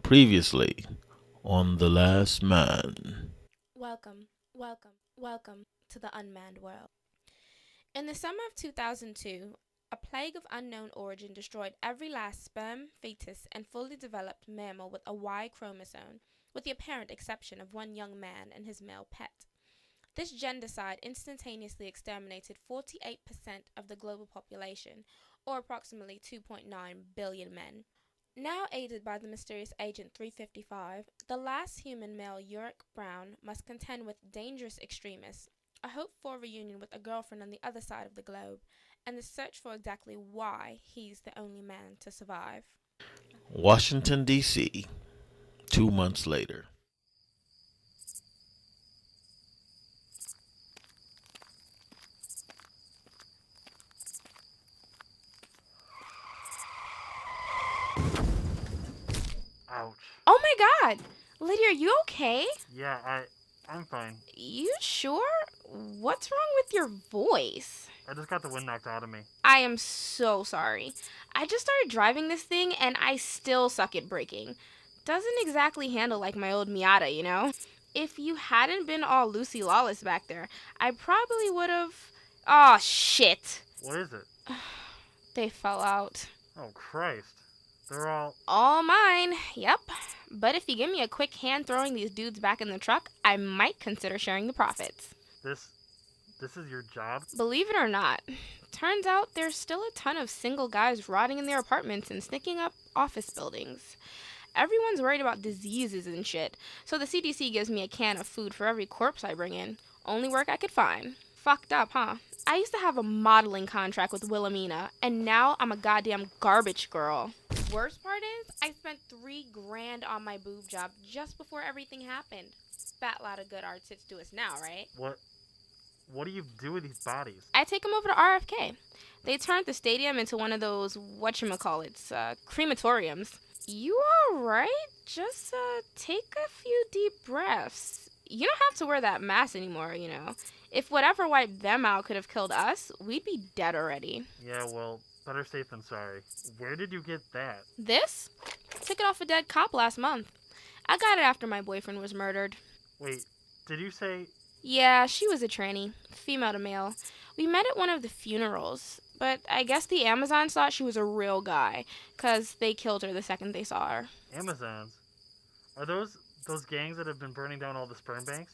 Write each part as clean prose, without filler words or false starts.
Previously on The Last Man. Welcome to the unmanned world. In the summer of 2002, a plague of unknown origin destroyed every last sperm, fetus, and fully developed mammal with a Y chromosome, with the apparent exception of one young man and his male pet. This gendercide instantaneously exterminated 48% of the global population, or approximately 2.9 billion men. Now aided by the mysterious Agent 355, the last human male Uric Brown must contend with dangerous extremists, a hoped-for reunion with a girlfriend on the other side of the globe, and the search for exactly why he's the only man to survive. Washington, D.C., 2 months later. Ouch. Oh my god! Lydia, are you okay? Yeah, I'm fine. You sure? What's wrong with your voice? I just got the wind knocked out of me. I am so sorry. I just started driving this thing and I still suck at braking. Doesn't exactly handle like my old Miata, you know? If you hadn't been all Lucy Lawless back there, I probably would have... Oh, shit. What is it? They fell out. Oh, Christ. They're all... All mine, yep. But if you give me a quick hand throwing these dudes back in the truck, I might consider sharing the profits. This is your job? Believe it or not, turns out there's still a ton of single guys rotting in their apartments and sneaking up office buildings. Everyone's worried about diseases and shit, so the CDC gives me a can of food for every corpse I bring in. Only work I could find. Fucked up, huh? I used to have a modeling contract with Wilhelmina, and now I'm a goddamn garbage girl. Worst part is, I spent $3,000 on my boob job just before everything happened. Fat lot of good art sits to us now, right? What do you do with these bodies? I take them over to RFK. They turned the stadium into one of those, whatchamacallits, crematoriums. You alright? Just, take a few deep breaths. You don't have to wear that mask anymore, you know. If whatever wiped them out could have killed us, we'd be dead already. Yeah, well, better safe than sorry. Where did you get that? This? Took it off a dead cop last month. I got it after my boyfriend was murdered. Wait, did you say... Yeah, she was a tranny, female to male. We met at one of the funerals, but I guess the Amazons thought she was a real guy, 'cause they killed her the second they saw her. Amazons? Are those gangs that have been burning down all the sperm banks?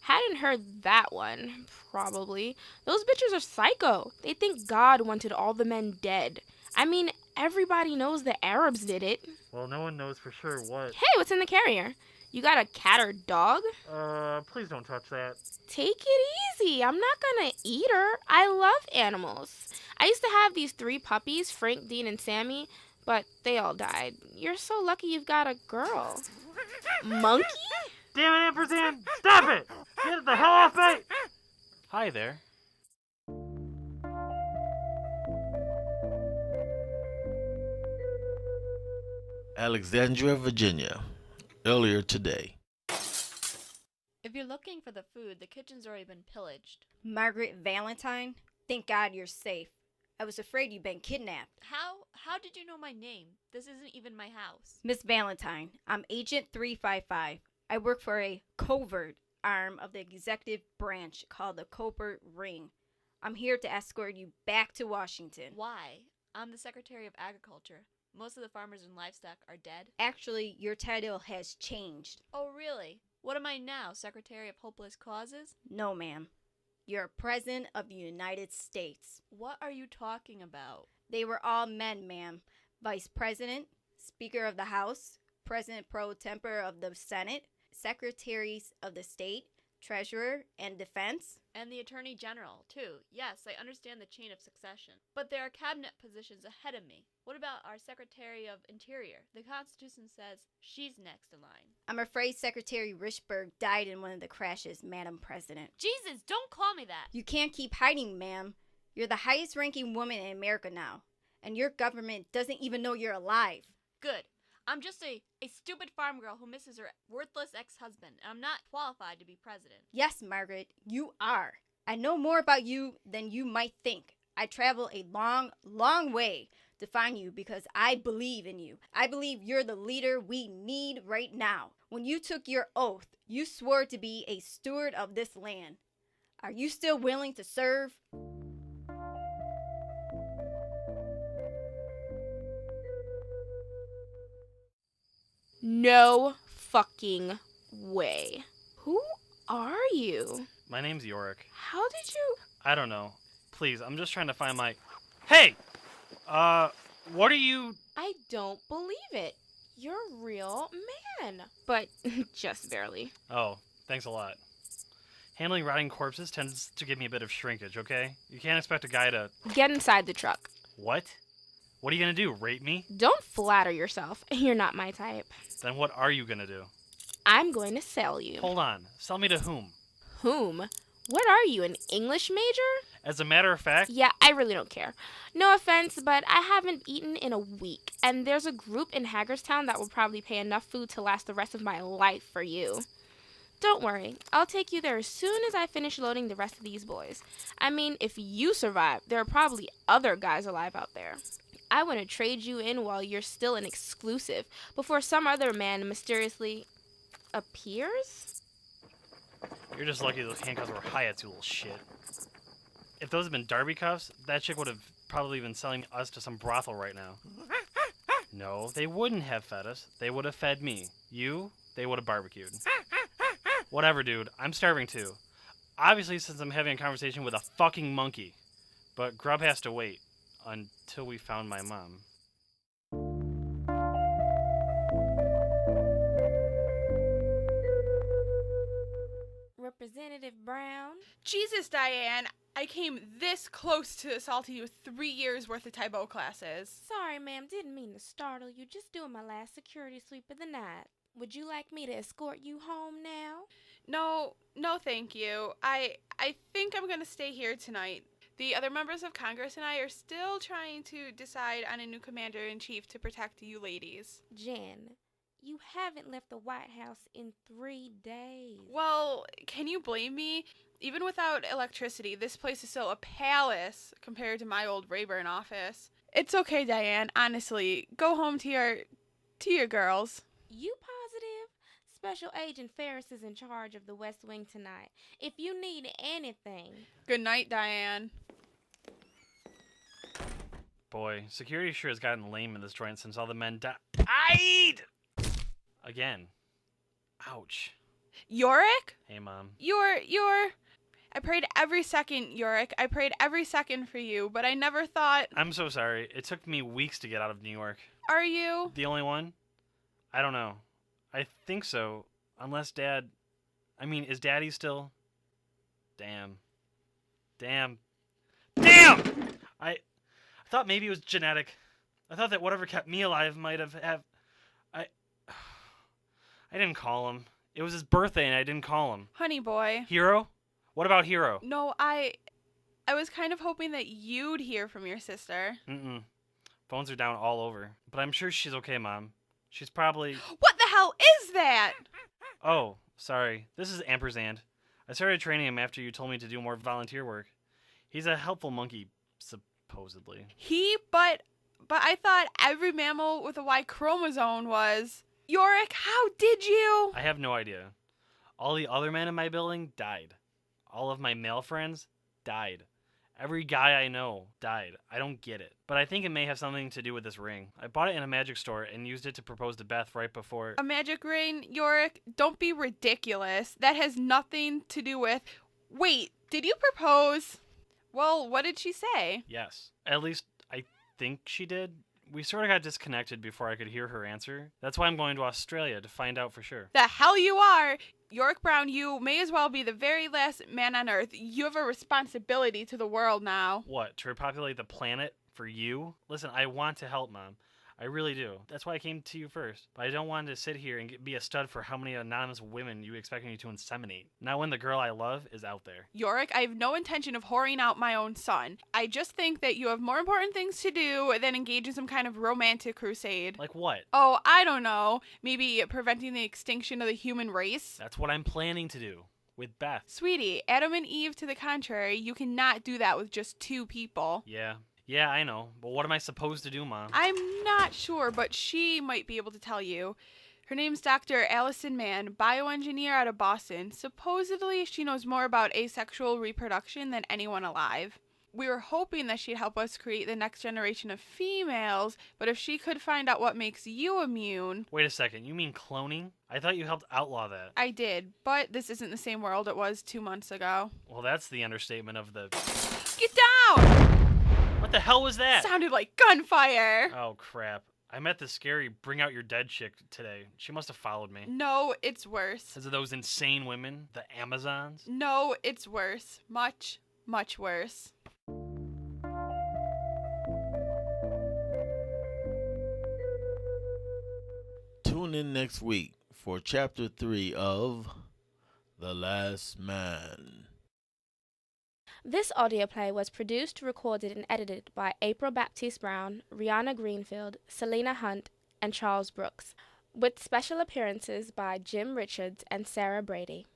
Hadn't heard that one, probably. Those bitches are psycho. They think God wanted all the men dead. I mean, everybody knows the Arabs did it. Well, no one knows for sure what... Hey, what's in the carrier? You got a cat or dog? Please don't touch that. Take it easy. I'm not gonna eat her. I love animals. I used to have these 3 puppies, Frank, Dean, and Sammy, but they all died. You're so lucky you've got a girl. Monkey? Damn it, Ampersand! Stop it! Get the hell off me! Hi there. Alexandria, Virginia. Earlier today. If you're looking for the food, the kitchen's already been pillaged. Margaret Valentine, thank God you're safe. I was afraid you'd been kidnapped. How did you know my name? This isn't even my house. Miss Valentine, I'm Agent 355. I work for a covert arm of the executive branch called the Covert Ring. I'm here to escort you back to Washington. Why? I'm the Secretary of Agriculture. Most of the farmers and livestock are dead. Actually, your title has changed. Oh, really? What am I now, Secretary of Hopeless Causes? No, ma'am. You're President of the United States. What are you talking about? They were all men, ma'am. Vice President, Speaker of the House, President pro tempore of the Senate, Secretaries of the State, Treasurer, and Defense. And the Attorney General, too. Yes, I understand the chain of succession. But there are cabinet positions ahead of me. What about our Secretary of Interior? The Constitution says she's next in line. I'm afraid Secretary Richburg died in one of the crashes, Madam President. Jesus, don't call me that! You can't keep hiding, ma'am. You're the highest ranking woman in America now. And your government doesn't even know you're alive. Good. I'm just a stupid farm girl who misses her worthless ex-husband, and I'm not qualified to be president. Yes, Margaret, you are. I know more about you than you might think. I travel a long, long way to find you because I believe in you. I believe you're the leader we need right now. When you took your oath, you swore to be a steward of this land. Are you still willing to serve? No fucking way. Who are you? My name's Yorick. How did you... I don't know. Please, I'm just trying to find my... Hey! What are you... I don't believe it. You're a real man. But just barely. Oh, thanks a lot. Handling rotting corpses tends to give me a bit of shrinkage, okay? You can't expect a guy to... Get inside the truck. What? What are you gonna do, rape me? Don't flatter yourself. You're not my type. Then what are you gonna do? I'm going to sell you. Hold on. Sell me to whom? Whom? What are you, an English major? As a matter of fact... Yeah, I really don't care. No offense, but I haven't eaten in a week, and there's a group in Hagerstown that will probably pay enough food to last the rest of my life for you. Don't worry, I'll take you there as soon as I finish loading the rest of these boys. I mean, if you survive, there are probably other guys alive out there. I want to trade you in while you're still an exclusive, before some other man mysteriously appears? You're just lucky those handcuffs were Hyatt's, you little shit. If those had been Darby cuffs, that chick would have probably been selling us to some brothel right now. No, they wouldn't have fed us. They would have fed me. You, they would have barbecued. Whatever, dude. I'm starving too. Obviously, since I'm having a conversation with a fucking monkey. But grub has to wait until we found my mom. Representative Brown? Jesus, Diane, I came this close to assaulting you with 3 years worth of Tybo classes. Sorry, ma'am, didn't mean to startle you. Just doing my last security sweep of the night. Would you like me to escort you home now? No, thank you. I think I'm gonna stay here tonight. The other members of Congress and I are still trying to decide on a new commander-in-chief to protect you ladies. Jen, you haven't left the White House in 3 days. Well, can you blame me? Even without electricity, this place is still a palace compared to my old Rayburn office. It's okay, Diane, honestly. Go home to your girls. You positive? Special Agent Ferris is in charge of the West Wing tonight. If you need anything. Good night, Diane. Boy, security sure has gotten lame in this joint since all the men died! Again. Ouch. Yorick? Hey, Mom. I prayed every second, Yorick. I prayed every second for you, but I never thought... I'm so sorry. It took me weeks to get out of New York. Are you? The only one? I don't know. I think so. Unless Dad... I mean, is Daddy still... Damn. I thought maybe it was genetic. I thought that whatever kept me alive might have... I didn't call him. It was his birthday and I didn't call him. Honey boy. Hero? What about Hero? No, I was kind of hoping that you'd hear from your sister. Mm-mm. Phones are down all over. But I'm sure she's okay, Mom. She's probably... What the hell is that? Oh, sorry. This is Ampersand. I started training him after you told me to do more volunteer work. He's a helpful monkey, supposedly. But I thought every mammal with a Y chromosome was... Yorick, how did you? I have no idea. All the other men in my building died. All of my male friends died. Every guy I know died. I don't get it. But I think it may have something to do with this ring. I bought it in a magic store and used it to propose to Beth right before... A magic ring, Yorick? Don't be ridiculous. That has nothing to do with... Wait, did you propose? Well, what did she say? Yes. At least, I think she did. We sort of got disconnected before I could hear her answer. That's why I'm going to Australia to find out for sure. The hell you are! Yorick Brown, you may as well be the very last man on Earth. You have a responsibility to the world now. What, to repopulate the planet for you? Listen, I want to help, Mom. I really do. That's why I came to you first. But I don't want to sit here and be a stud for how many anonymous women you expect me to inseminate. Not when the girl I love is out there. Yorick, I have no intention of whoring out my own son. I just think that you have more important things to do than engage in some kind of romantic crusade. Like what? Oh, I don't know. Maybe preventing the extinction of the human race? That's what I'm planning to do. with Beth. Sweetie, Adam and Eve to the contrary, you cannot do that with just 2 people. Yeah. Yeah, I know. But what am I supposed to do, Mom? I'm not sure, but she might be able to tell you. Her name's Dr. Allison Mann, bioengineer out of Boston. Supposedly, she knows more about asexual reproduction than anyone alive. We were hoping that she'd help us create the next generation of females, but if she could find out what makes you immune... Wait a second, you mean cloning? I thought you helped outlaw that. I did, but this isn't the same world it was 2 months ago. Well, that's the understatement of the... Get down! What the hell was that? Sounded like gunfire! Oh, crap. I met the scary bring out your dead chick today. She must have followed me. No, it's worse. Because of those insane women, the Amazons? No, it's worse. Much, much worse. Tune in next week for Chapter 3 of The Last Man. This audio play was produced, recorded, and edited by April Baptiste-Brown, Rianna Greenfield, Celena Hunt, and Charles Brooks, with special appearances by Jim Richards and Sarah Brady.